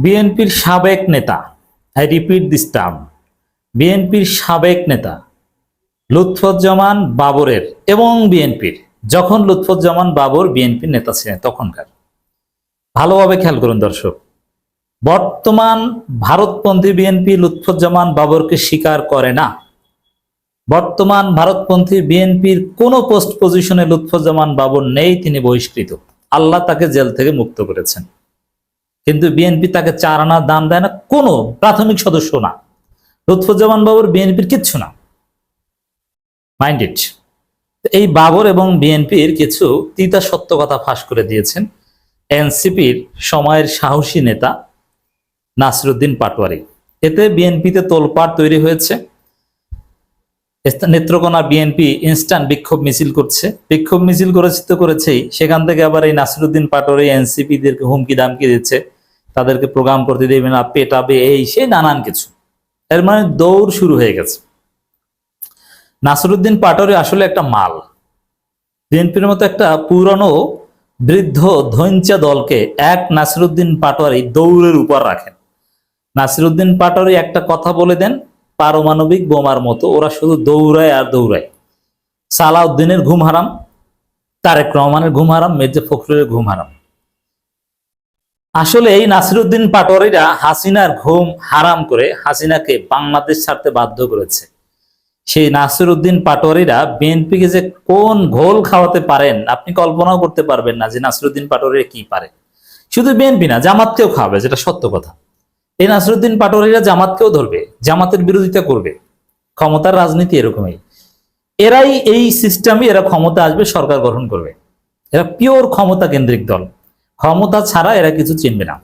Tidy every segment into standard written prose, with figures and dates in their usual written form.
বিএনপির সাবেক নেতা, আই রিপিট দিস টার্ম, বিএনপির সাবেক নেতা লুৎফুজ্জামান বাবরের এবং বিএনপির, যখন লুৎফুজ্জামান বাবর বিএনপির নেতা ছিলেন তখনকার, ভালোভাবে খেয়াল করুন দর্শক, বর্তমান ভারতপন্থী বিএনপি লুৎফুজ্জামান বাবরকে স্বীকার করে না। বর্তমান ভারতপন্থী বিএনপির কোন পোস্ট পজিশনে লুৎফুজ্জামান বাবর নেই, তিনি বহিষ্কৃত। আল্লাহ তাকে জেল থেকে মুক্ত করেছেন, কিন্তু বিএনপি তাকে 4 আনা দাম দেয় না, কোনো প্রাথমিক সদস্য না। লুৎফুজ্জামান বাবর বিএনপির কিচ্ছু না, মাইন্ড ইট। এই বাবর এবং বিএনপির কিছু তিতা সত্য কথা ফাঁস করে দিয়েছেন এনসিপির সময়ের সাহসী নেতা নাসিরউদ্দিন পাটোয়ারি। এতে বিএনপিতে তোলপাড় তৈরি হয়েছে। নেত্রকোনা বিএনপি ইনস্ট্যান্ট বিক্ষোভ মিছিল করছে, বিক্ষোভ মিছিল করেছেই, সেখান থেকে আবার এই নাসিরউদ্দিন পাটোয়ারি এনসিপিদেরকে হুমকি দামকি দিচ্ছে, তাদেরকে প্রোগ্রাম করতে দেবে না, পেটাবে, এই সেই নানান কিছু। এর মানে দৌড় শুরু হয়ে গেছে। নাসিরউদ্দিন পাটোয়ারি আসলে একটা মাল। বিএনপির মতো একটা পুরনো বৃদ্ধ ধৈঞ্চা দলকে এক নাসিরউদ্দিন পাটোয়ারি দৌড়ের উপর রাখেন। নাসিরউদ্দিন পাটোয়ারি একটা কথা বলে দেন, পারমাণবিক বোমার মতো ওরা শুধু দৌড়ায় আর দৌড়ায়। সালাউদ্দিনের ঘুম হারাম, তারেক রহমানের ঘুম হারাম, মির্জা ফখরুলের ঘুম হারাম। আসলে এই নাসিরউদ্দিন পাটোয়ারিরা হাসিনার ঘুম হারাম করে হাসিনাকে বাংলাদেশ ছাড়তে বাধ্য করেছে। সেই নাসিরউদ্দিন পাটোয়ারিরা বিএনপিকে যে কোন ঘোল খাওয়াতে পারেন আপনি কল্পনাও করতে পারবেন না, যে নাসিরউদ্দিন পাটোয়ারিরা কি পারে। শুধু বিএনপি না, জামাতকেও খাওয়াবে, যেটা সত্য কথা। এই নাসিরউদ্দিন পাটোয়ারিরা জামাতকেও ধরবে, জামাতের বিরোধিতা করবে। ক্ষমতার রাজনীতি এরকমই। এরাই এই সিস্টেমে, এরা ক্ষমতা আসবে, সরকার গঠন করবে। এরা পিওর ক্ষমতা কেন্দ্রিক দল, ক্ষমতা ছাড়া এরা কিছু চিনবে না।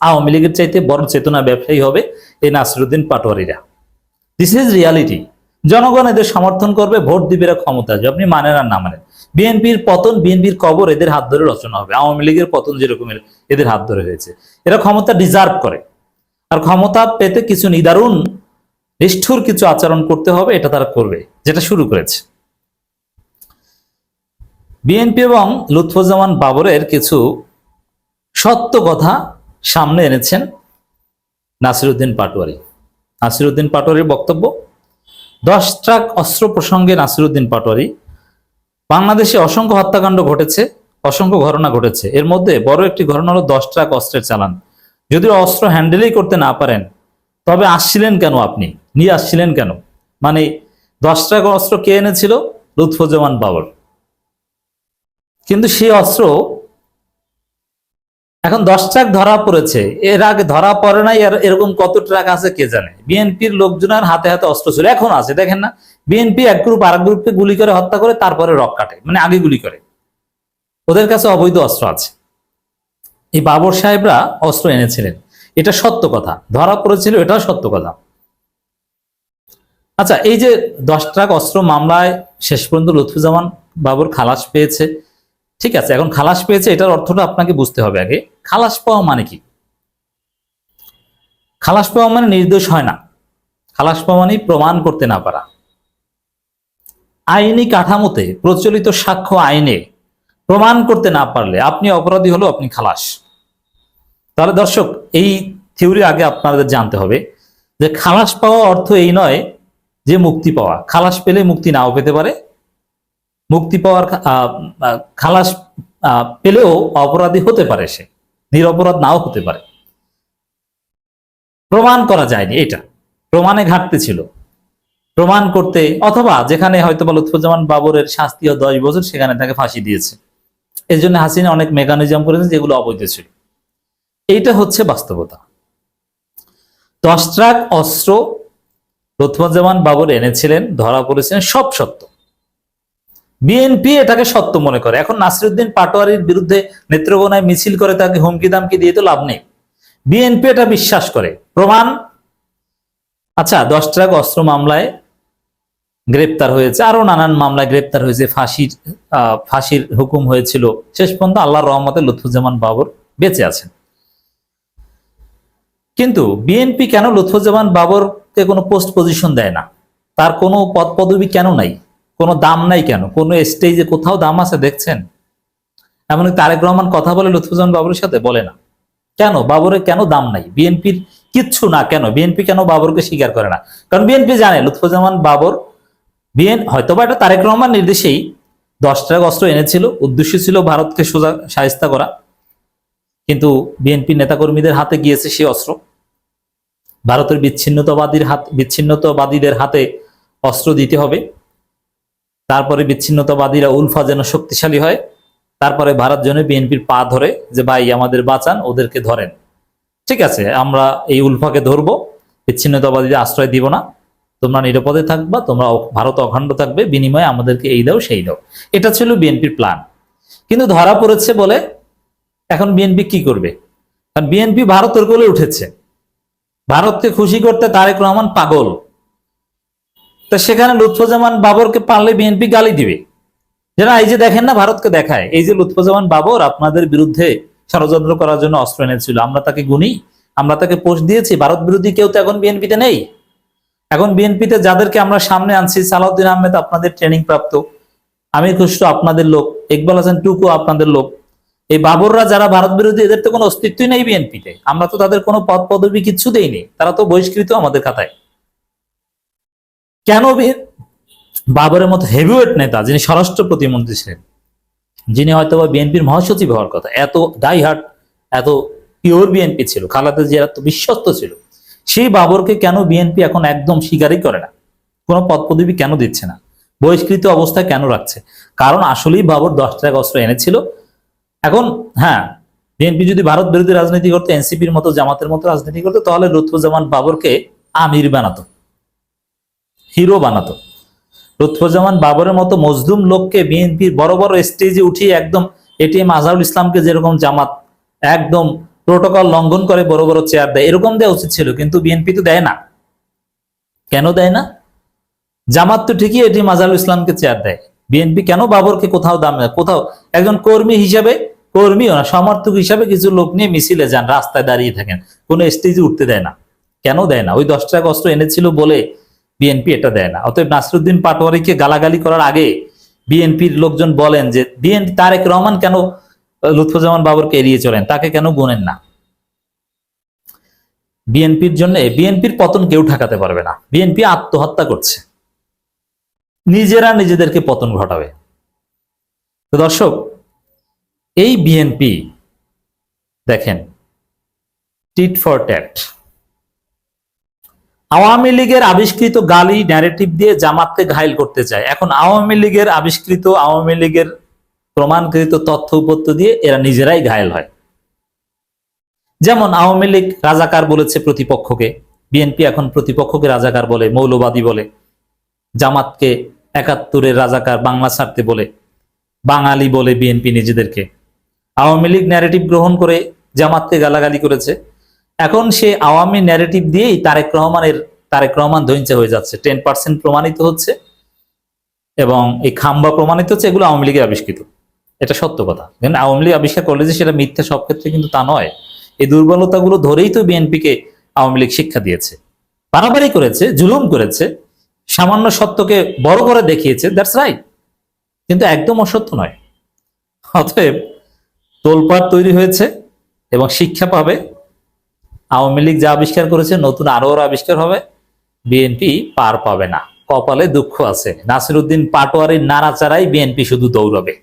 আওয়ামী লীগের চাইতে বড় চেতনা ব্যবসায়ী হবে এই নাসিরউদ্দিন পাটোয়ারিরা। This is reality. জনগণ এদের সমর্থন করবে, ভোট দিবে, এরা ক্ষমতা আসবে, আপনি মানেন আর না মানেন। বিএনপির পতন, বিএনপির কবর এদের হাত ধরে রচনা হবে। আওয়ামী লীগের পতন যেরকমের এদের হাত ধরে হয়েছে। এরা ক্ষমতা ডিজার্ভ করে, আর ক্ষমতা পেতে কিছু নিদারুণ নিষ্ঠুর কিছু আচরণ করতে হবে, এটা তারা করবে, যেটা শুরু করেছে। বিএনপি এবং লুৎফুজ্জামান বাবরের কিছু সত্য কথা সামনে এনেছেন নাসিরউদ্দিন পাটোয়ারি। নাসিরউদ্দিন পাটোয়ারির বক্তব্য, 10 ট্রাক অস্ত্র প্রসঙ্গে নাসিরউদ্দিন পাটোয়ারি, বাংলাদেশে অসংখ্য হত্যাকাণ্ড ঘটেছে, অসংখ্য ঘটনা ঘটেছে। এর মধ্যে বড় একটি ঘটনা হলো 10 ট্রাক অস্ত্রের চালান। যদি অস্ত্র হ্যান্ডেলই করতে না পারেন, তবে আসছিলেন কেন, আপনি নিয়ে আসছিলেন কেন? মানে 10 ট্রাক অস্ত্র কে এনেছিল? লুৎফুজ্জামান বাবর। কিন্তু সেই অস্ত্র এখন 10 ট্রাক ধরা পড়েছে, এর আগে ধরা পড়ে নাই এরকম কত ট্রাক আছে কে জানে। বিএনপির লোকজনের হাতে হাতে অস্ত্র ছিল, এখন আছে, দেখেন না? বিএনপি এক গ্রুপ আরেক গ্রুপকে গুলি করে হত্যা করে, তারপরে রক কাটে, মানে আগে গুলি করে। ওদের কাছে অবৈধ অস্ত্র আছে। এই বাবর সাহেবরা অস্ত্র এনেছিলেন, এটা সত্য কথা। ধরা পড়েছিল, এটাও সত্য কথা। আচ্ছা, এই যে 10 ট্রাক অস্ত্র মামলায় শেষ পর্যন্ত লুৎফুজ্জামান বাবর খালাস পেয়েছে, ঠিক আছে। এখন খালাস পেয়েছে, এটার অর্থটা আপনাকে বুঝতে হবে আগে। খালাস পাওয়া মানে কি? খালাস পাওয়া মানে নির্দোষ হয় না। খালাস পাওয়া মানে প্রমাণ করতে না পারা। আইনি কাঠামোতে, প্রচলিত সাক্ষ্য আইনে প্রমাণ করতে না পারলে আপনি অপরাধী হলো, আপনি খালাস। তাহলে দর্শক, এই থিওরি আগে আপনাদের জানতে হবে যে খালাস পাওয়া অর্থ এই নয় যে মুক্তি পাওয়া। খালাস পেলে মুক্তি নাও পেতে পারে, মুক্তি পাওয়ার খালাস পেলেও অপরাধী হতে পারে, সে নিরপরাধ নাও হতে পারে। প্রমাণ করা যায়নি, এটা প্রমাণে ঘাটতি ছিল। প্রমাণ করতে, অথবা যেখানে হয়তো বা লুৎফুজ্জামান বাবরের শাস্তি 10 বছর, সেখানে তাকে ফাঁসি দিয়েছে। এই জন্য হাসিনা অনেক মেকানিজম করেছে যেগুলো অবৈধ ছিল। এইটা হচ্ছে বাস্তবতা। 10 ট্রাক অস্ত্র লুৎফুজ্জামান বাবর এনেছিলেন, ধরা পড়েছিলেন, সব সত্য। বিএনপি এটাকে সত্য মনে করে। এখন নাসিরউদ্দিন পাটোয়ারির বিরুদ্ধে নেত্রকোনায় মিছিল করে তাকে হুমকি দামকি দিয়ে তো লাভ নেই। বিএনপি এটা বিশ্বাস করে, প্রমাণ। আচ্ছা, 10 ট্রাক অস্ত্র মামলায় গ্রেপ্তার হয়েছে, আরো নানান মামলায় গ্রেপ্তার হয়েছে, ফাঁসির হুকুম হয়েছিল। শেষ পর্যন্ত আল্লাহর রহমতে লুৎফুজ্জামান বাবর বেঁচে আছেন। কিন্তু বিএনপি কেন লুৎফুজ্জামান বাবরকে কোনো পোস্ট পজিশন দেয় না? তার কোনো পদ পদবি কেন নাই? কোনো দাম নাই কেন? কোনো স্টেজে কোথাও দাম আছে দেখছেন? এমনকি তারেক রহমান কথা বলে লুৎফুজ্জামান বাবরের সাথে? বলে না। কেন বাবরের কেন দাম নাই? বিএনপির কিচ্ছু না কেন? বিএনপি কেন বাবরকে স্বীকার করে না? কারণ বিএনপি জানে লুৎফুজ্জামান বাবর হয়তোবা এটা তারেক রহমান নির্দেশেই 10 ট্রাক অস্ত্র এনেছিল, উদ্দেশ্য ছিল ভারতকে সোজা শায়েস্তা করা, কিন্তু বিএনপি নেতাকর্মীদের হাতে গিয়েছে সেই অস্ত্র। ভারতের বিচ্ছিন্নতাবাদীদের হাতে অস্ত্র দিতে হবে, তারপরে বিচ্ছিন্নতাবাদীরা উলফা যেন শক্তিশালী হয়, তারপরে ভারত যেন বিএনপির পা ধরে যে ভাই আমাদের বাঁচান, ওদেরকে ধরেন, ঠিক আছে আমরা এই উলফাকে ধরবো, বিচ্ছিন্নতাবাদীদের আশ্রয় দিব না, তোমরা নিরাপদে থাকবা, তোমরা ভারত অখণ্ড থাকবে, বিনিময়ে আমাদেরকে এই দাও সেই দাও। এটা ছিল বিএনপির প্ল্যান। কিন্তু ধরা পড়েছে বলে এখন বিএনপি কি করবে? কারণ বিএনপি ভারতের কোলে উঠেছে, ভারতকে খুশি করতে তারেক রহমান পাগল। তা সেখানে লুৎফুজ্জামান বাবরকে পারলে বিএনপি গালি দিবে, যেন এই যে দেখেন না, ভারতকে দেখায় এই যে লুৎফুজ্জামান বাবর আপনাদের বিরুদ্ধে ষড়যন্ত্র করার জন্য অস্ত্র এনেছিল, আমরা তাকে গুনি, আমরা তাকে পোস্ট দিয়েছি। ভারত বিরোধী কেউ তো এখন বিএনপিতে নেই। এখন বিএনপিতে যাদেরকে আমরা সামনে আনছি, সালাউদ্দিন আহমেদ আপনাদের ট্রেনিং প্রাপ্ত, আমির খুসরো আপনাদের লোক, ইকবাল হাসান টুকু আপনাদের লোক। এই বাবররা যারা ভারত বিরোধী, এদের তো কোনো অস্তিত্বই নেই বিএনপিতে। আমরা তো তাদের কোনো পদ পদবি কিচ্ছু দেইনি, তারা তো বহিষ্কৃত আমাদের খাতায়। কেন বাবরের মতো হেভিওয়েট নেতা, যিনি স্বরাষ্ট্র প্রতিমন্ত্রী ছিলেন, যিনি হয়তো বা বিএনপির মহাসচিব হওয়ার কথা, এত ডাই হার্ট, এত পিওর বিএনপি ছিল, খালেদা জিয়া এত বিশ্বস্ত ছিল, সেই বাবরকে কেন বিএনপি এখন একদম স্বীকারই করে না? কোনো পদ পদবি কেন দিচ্ছে না? বহিষ্কৃত অবস্থায় কেন রাখছে? কারণ আসলেই বাবর 10 ট্রাক অস্ত্র এনেছিল। এখন হ্যাঁ, বিএনপি যদি ভারত বিরোধী রাজনীতি করতো, এনসিপির মতো জামাতের মতো রাজনীতি করতো, তাহলে লুৎফুজ্জামান বাবরকে আমির বানাতো, হিরো বানাতো। লুৎফুজ্জামান বাবরের মতো মজলুম লোককে বিএনপির বড় বড় স্টেজে উঠিয়ে একদম এটিএম আজহারুল ইসলামকে যেরকম জামাত একদম প্রোটোকল লঙ্ঘন করে বড় বড় চেয়ার দেয়, এরকম দেওয়া উচিত ছিল, কিন্তু বিএনপি তো দেয় না। কেন দেয় না? জামাত তো ঠিকই এটিএম আজহারুল ইসলামকে চেয়ার দেয়, বিএনপি কেন বাবরকে কোথাও দাম দেয়? কোথাও একজন কর্মী হিসাবে, কর্মীও না, সমর্থক হিসাবে কিছু লোক নিয়ে মিছিলে যান, রাস্তায় দাঁড়িয়ে থাকেন, কোনো স্টেজে উঠতে দেয় না। কেন দেয় না? ওই 10 ট্রাক অস্ত্র এনেছিল বলে বিএনপি এটা দেয় না। অতএব নাসিরউদ্দিন পাটোয়ারিকে গালাগালি করার আগে বিএনপির লোকজন বলেন যে বিএনপি তারেক রহমান কেন লুৎফুজ্জামান বাবরকে এড়িয়ে চলেন, তাকে কেন গুনেন না? বিএনপির জন্য বিএনপির পতন কেউ ঠেকাতে পারবে না। বিএনপি আত্মহত্যা করছে, নিজেরা নিজেদেরকে পতন ঘটাবে। তো দর্শক, এই বিএনপি দেখেন টিট ফর ট্যাট, আওয়ামী লীগের আবিষ্কৃত গালি ন্যারেটিভ দিয়ে জামাতকে ঘায়েল করতে চায়। এখন আওয়ামী লীগের আবিষ্কৃত, আওয়ামী লীগের প্রমাণকৃত তথ্য উপত্য দিয়ে এরা নিজেরাই ঘায়েল হয়। যেমন আওয়ামী লীগ রাজাকার বলেছে প্রতিপক্ষকে, বিএনপি এখন প্রতিপক্ষকে রাজাকার বলে, মৌলবাদী বলে। জামাতকে 71-এর রাজাকার, বাংলা ছাড়তে বলে, বাঙালি বলে বিএনপি নিজেদেরকে। আওয়ামী লীগ ন্যারেটিভ গ্রহণ করে জামাতকে গালাগালি করেছে। এখন সে আওয়ামী ন্যারেটিভ দিয়েই তারেক রহমান ধৈর্য হয়ে যাচ্ছে। 10% প্রমাণিত হচ্ছে এবং এই খাম্বা প্রমাণিত হচ্ছে, এগুলো আওয়ামী লীগের আবিষ্কৃত, এটা সত্য কথা। আওয়ামী লীগ আবিষ্কার করলে যে সেটা মিথ্যা সব ক্ষেত্রে কিন্তু তা নয়। এই দুর্বলতাগুলো ধরেই তো বিএনপিকে আওয়ামী লীগ শিক্ষা দিয়েছে, বাড়াবাড়ি করেছে, জুলুম করেছে, সামান্য সত্যকে বড় করে দেখিয়েছে, দ্যাটস রাইট, কিন্তু একদম অসত্য নয়। অতএব তোলপাড় তৈরি হয়েছে এবং শিক্ষা পাবে। আওয়ামী লীগ যা আবিষ্কার করেছে নতুন আরো আবিষ্কার হবে, বিএনপি পার পাবে না। কপালে দুঃখ আছে, নাসিরউদ্দিন পাটোয়ারির নাড়াচাড়াই বিএনপি শুধু দৌড়াবে।